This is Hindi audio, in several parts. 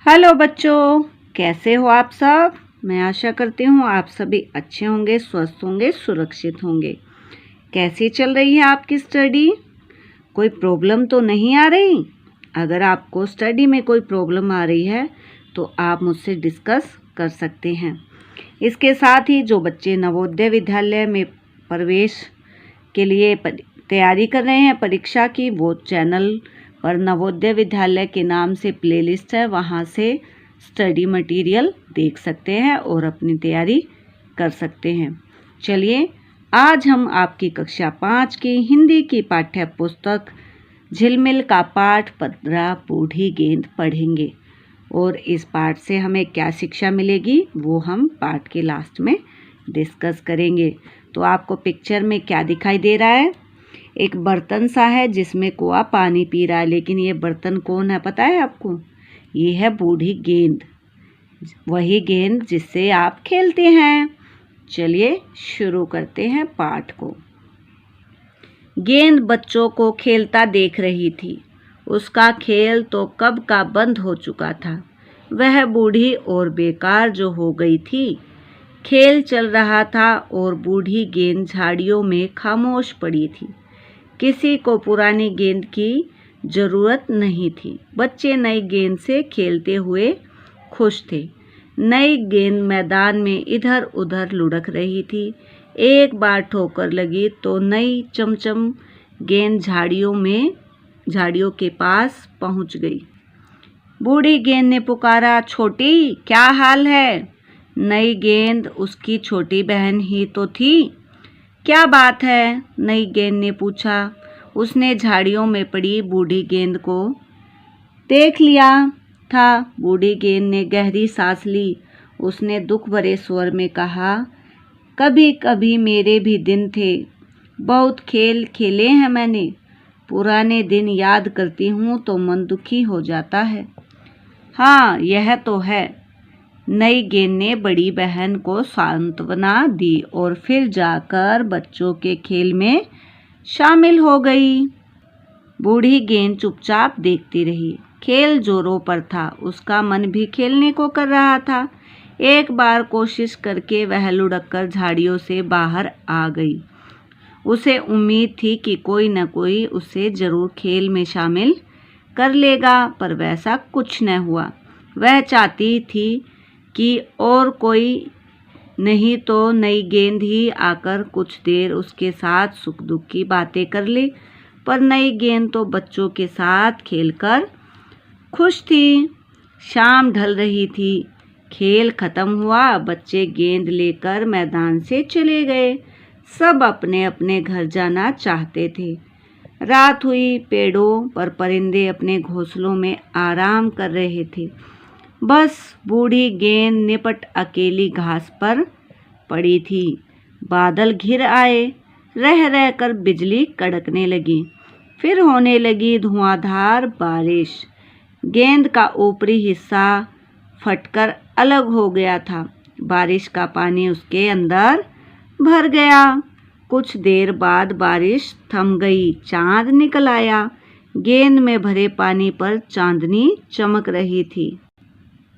हेलो बच्चों, कैसे हो आप सब। मैं आशा करती हूँ आप सभी अच्छे होंगे, स्वस्थ होंगे, सुरक्षित होंगे। कैसी चल रही है आपकी स्टडी? कोई प्रॉब्लम तो नहीं आ रही? अगर आपको स्टडी में कोई प्रॉब्लम आ रही है तो आप मुझसे डिस्कस कर सकते हैं। इसके साथ ही जो बच्चे नवोदय विद्यालय में प्रवेश के लिए तैयारी कर रहे हैं परीक्षा की, वो चैनल पर नवोदय विद्यालय के नाम से प्लेलिस्ट है, वहाँ से स्टडी मटेरियल देख सकते हैं और अपनी तैयारी कर सकते हैं। चलिए, आज हम आपकी कक्षा 5 की हिंदी की पाठ्य पुस्तक झिलमिल का पाठ 15 बूढ़ी गेंद पढ़ेंगे और इस पाठ से हमें क्या शिक्षा मिलेगी वो हम पाठ के लास्ट में डिस्कस करेंगे। तो आपको पिक्चर में क्या दिखाई दे रहा है? एक बर्तन सा है जिसमें कौआ पानी पी रहा है, लेकिन ये बर्तन कौन है पता है आपको? ये है बूढ़ी गेंद, वही गेंद जिससे आप खेलते हैं। चलिए शुरू करते हैं पाठ को। गेंद बच्चों को खेलता देख रही थी। उसका खेल तो कब का बंद हो चुका था। वह बूढ़ी और बेकार जो हो गई थी। खेल चल रहा था और बूढ़ी गेंद झाड़ियों में खामोश पड़ी थी। किसी को पुरानी गेंद की जरूरत नहीं थी। बच्चे नई गेंद से खेलते हुए खुश थे। नई गेंद मैदान में इधर उधर लुढ़क रही थी। एक बार ठोकर लगी तो नई चमचम गेंद झाड़ियों के पास पहुंच गई। बूढ़ी गेंद ने पुकारा, छोटी क्या हाल है? नई गेंद उसकी छोटी बहन ही तो थी। क्या बात है? नई गेंद ने पूछा। उसने झाड़ियों में पड़ी बूढ़ी गेंद को देख लिया था। बूढ़ी गेंद ने गहरी सांस ली। उसने दुख भरे स्वर में कहा, कभी कभी मेरे भी दिन थे। बहुत खेल खेले हैं मैंने। पुराने दिन याद करती हूँ तो मन दुखी हो जाता है। हाँ, यह तो है। नई गेंद ने बड़ी बहन को सांत्वना दी और फिर जाकर बच्चों के खेल में शामिल हो गई। बूढ़ी गेंद चुपचाप देखती रही। खेल जोरों पर था। उसका मन भी खेलने को कर रहा था। एक बार कोशिश करके वह लुढ़ककर झाड़ियों से बाहर आ गई। उसे उम्मीद थी कि कोई न कोई उसे जरूर खेल में शामिल कर लेगा, पर वैसा कुछ न हुआ। वह चाहती थी कि और कोई नहीं तो नई गेंद ही आकर कुछ देर उसके साथ सुख दुख की बातें कर ले, पर नई गेंद तो बच्चों के साथ खेलकर खुश थी। शाम ढल रही थी। खेल खत्म हुआ। बच्चे गेंद लेकर मैदान से चले गए। सब अपने अपने घर जाना चाहते थे। रात हुई। पेड़ों पर परिंदे अपने घोंसलों में आराम कर रहे थे। बस बूढ़ी गेंद निपट अकेली घास पर पड़ी थी। बादल घिर आए। रह रहकर बिजली कड़कने लगी। फिर होने लगी धुआंधार बारिश। गेंद का ऊपरी हिस्सा फटकर अलग हो गया था। बारिश का पानी उसके अंदर भर गया। कुछ देर बाद बारिश थम गई। चांद निकल आया। गेंद में भरे पानी पर चांदनी चमक रही थी।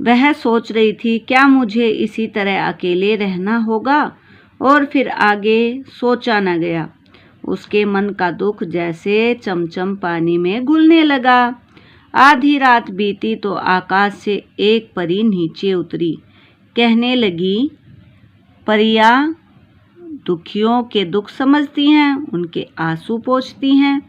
वह सोच रही थी, क्या मुझे इसी तरह अकेले रहना होगा? और फिर आगे सोचा न गया। उसके मन का दुख जैसे चमचम पानी में घुलने लगा। आधी रात बीती तो आकाश से एक परी नीचे उतरी। कहने लगी, परियां दुखियों के दुख समझती हैं, उनके आंसू पोंछती हैं।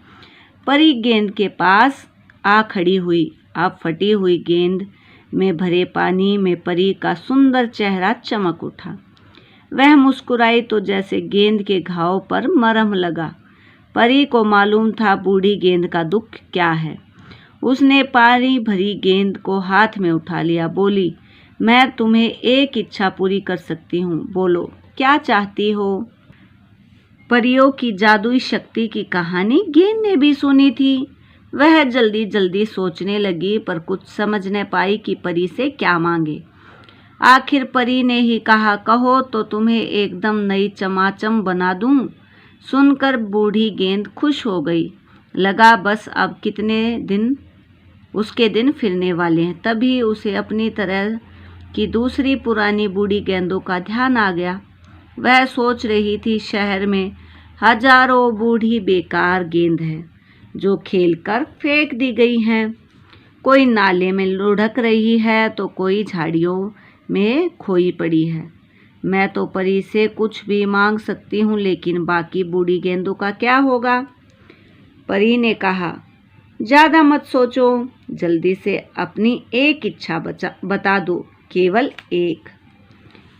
परी गेंद के पास आ खड़ी हुई। अब फटी हुई गेंद में भरे पानी में परी का सुंदर चेहरा चमक उठा। वह मुस्कुराई तो जैसे गेंद के घाव पर मरहम लगा। परी को मालूम था बूढ़ी गेंद का दुख क्या है। उसने पानी भरी गेंद को हाथ में उठा लिया। बोली, मैं तुम्हें एक इच्छा पूरी कर सकती हूँ। बोलो, क्या चाहती हो? परियों की जादुई शक्ति की कहानी गेंद ने भी सुनी थी। वह जल्दी जल्दी सोचने लगी, पर कुछ समझ न पाई कि परी से क्या मांगे। आखिर परी ने ही कहा, कहो तो तुम्हें एकदम नई चमाचम बना दूं। सुनकर बूढ़ी गेंद खुश हो गई। लगा बस अब कितने दिन उसके दिन फिरने वाले हैं। तभी उसे अपनी तरह की दूसरी पुरानी बूढ़ी गेंदों का ध्यान आ गया। वह सोच रही थी, शहर में हजारों बूढ़ी बेकार गेंद है जो खेलकर फेंक दी गई हैं। कोई नाले में लुढ़क रही है तो कोई झाड़ियों में खोई पड़ी है। मैं तो परी से कुछ भी मांग सकती हूँ, लेकिन बाकी बूढ़ी गेंदों का क्या होगा? परी ने कहा, ज़्यादा मत सोचो, जल्दी से अपनी एक इच्छा बता दो, केवल एक।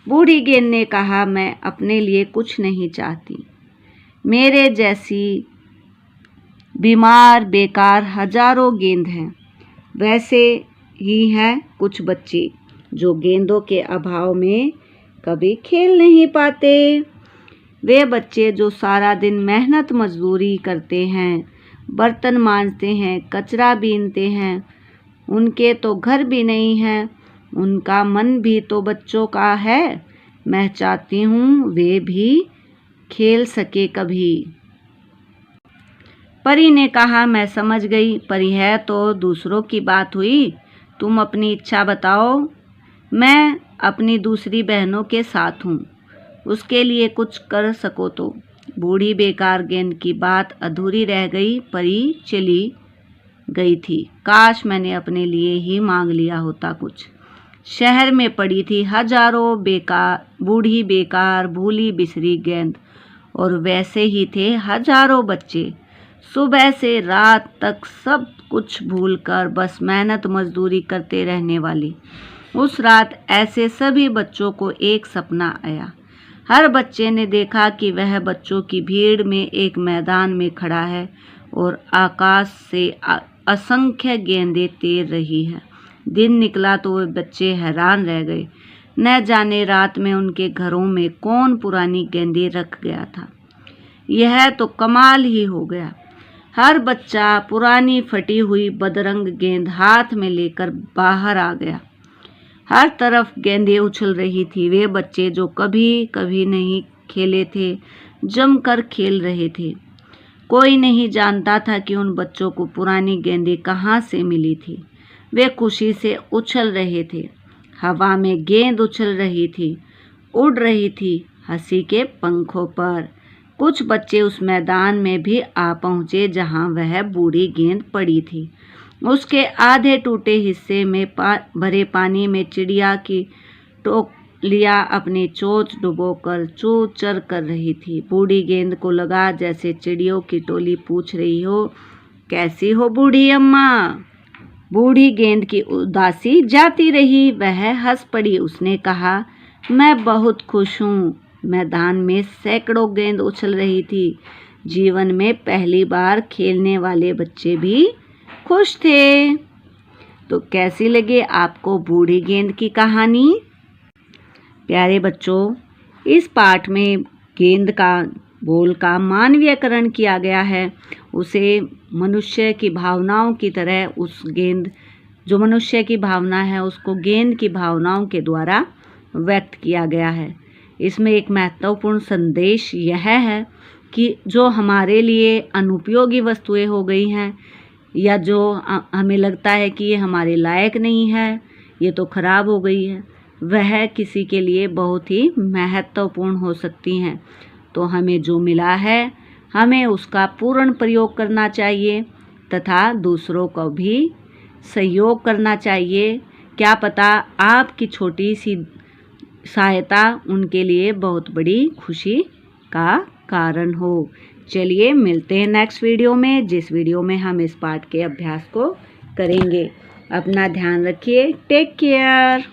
बूढ़ी गेंद ने कहा, मैं अपने लिए कुछ नहीं चाहती। मेरे जैसी बीमार बेकार हजारों गेंद हैं। वैसे ही हैं कुछ बच्चे जो गेंदों के अभाव में कभी खेल नहीं पाते। वे बच्चे जो सारा दिन मेहनत मजदूरी करते हैं, बर्तन मांजते हैं, कचरा बीनते हैं, उनके तो घर भी नहीं है, उनका मन भी तो बच्चों का है। मैं चाहती हूँ वे भी खेल सके कभी। परी ने कहा, मैं समझ गई, पर यह तो दूसरों की बात हुई। तुम अपनी इच्छा बताओ। मैं अपनी दूसरी बहनों के साथ हूँ, उसके लिए कुछ कर सको तो। बूढ़ी बेकार गेंद की बात अधूरी रह गई। परी चली गई थी। काश मैंने अपने लिए ही मांग लिया होता कुछ। शहर में पड़ी थी हजारों बूढ़ी बेकार भूली बिसरी गेंद, और वैसे ही थे हजारों बच्चे। सुबह से रात तक सब कुछ भूलकर बस मेहनत मजदूरी करते रहने वाली। उस रात ऐसे सभी बच्चों को एक सपना आया। हर बच्चे ने देखा कि वह बच्चों की भीड़ में एक मैदान में खड़ा है और आकाश से असंख्य गेंदें तैर रही है। दिन निकला तो वे बच्चे हैरान रह गए। न जाने रात में उनके घरों में कौन पुरानी गेंदें रख गया था। यह तो कमाल ही हो गया। हर बच्चा पुरानी फटी हुई बदरंग गेंद हाथ में लेकर बाहर आ गया। हर तरफ गेंदें उछल रही थी। वे बच्चे जो कभी कभी नहीं खेले थे, जमकर खेल रहे थे। कोई नहीं जानता था कि उन बच्चों को पुरानी गेंदें कहाँ से मिली थी। वे खुशी से उछल रहे थे। हवा में गेंद उछल रही थी, उड़ रही थी हंसी के पंखों पर। कुछ बच्चे उस मैदान में भी आ पहुँचे जहाँ वह बूढ़ी गेंद पड़ी थी। उसके आधे टूटे हिस्से में भरे पानी में चिड़िया की टोकलियाँ अपनी चोंच डुबोकर चू चर कर रही थी। बूढ़ी गेंद को लगा जैसे चिड़ियों की टोली पूछ रही हो, कैसी हो बूढ़ी अम्मा? बूढ़ी गेंद की उदासी जाती रही। वह हंस पड़ी। उसने कहा, मैं बहुत खुश हूँ। मैदान में सैकड़ों गेंद उछल रही थी। जीवन में पहली बार खेलने वाले बच्चे भी खुश थे। तो कैसी लगी आपको बूढ़ी गेंद की कहानी? प्यारे बच्चों, इस पाठ में गेंद का बोल का मानवीयकरण किया गया है। उसे मनुष्य की भावनाओं की तरह उस गेंद जो मनुष्य की भावना है उसको गेंद की भावनाओं के द्वारा व्यक्त किया गया है। इसमें एक महत्वपूर्ण संदेश यह है कि जो हमारे लिए अनुपयोगी वस्तुएं हो गई हैं या जो हमें लगता है कि ये हमारे लायक नहीं है, ये तो खराब हो गई है, वह किसी के लिए बहुत ही महत्वपूर्ण हो सकती हैं। तो हमें जो मिला है हमें उसका पूर्ण प्रयोग करना चाहिए तथा दूसरों को भी सहयोग करना चाहिए। क्या पता आपकी छोटी सी सहायता उनके लिए बहुत बड़ी खुशी का कारण हो। चलिए मिलते हैं नेक्स्ट वीडियो में, जिस वीडियो में हम इस पाठ के अभ्यास को करेंगे। अपना ध्यान रखिए। Take care.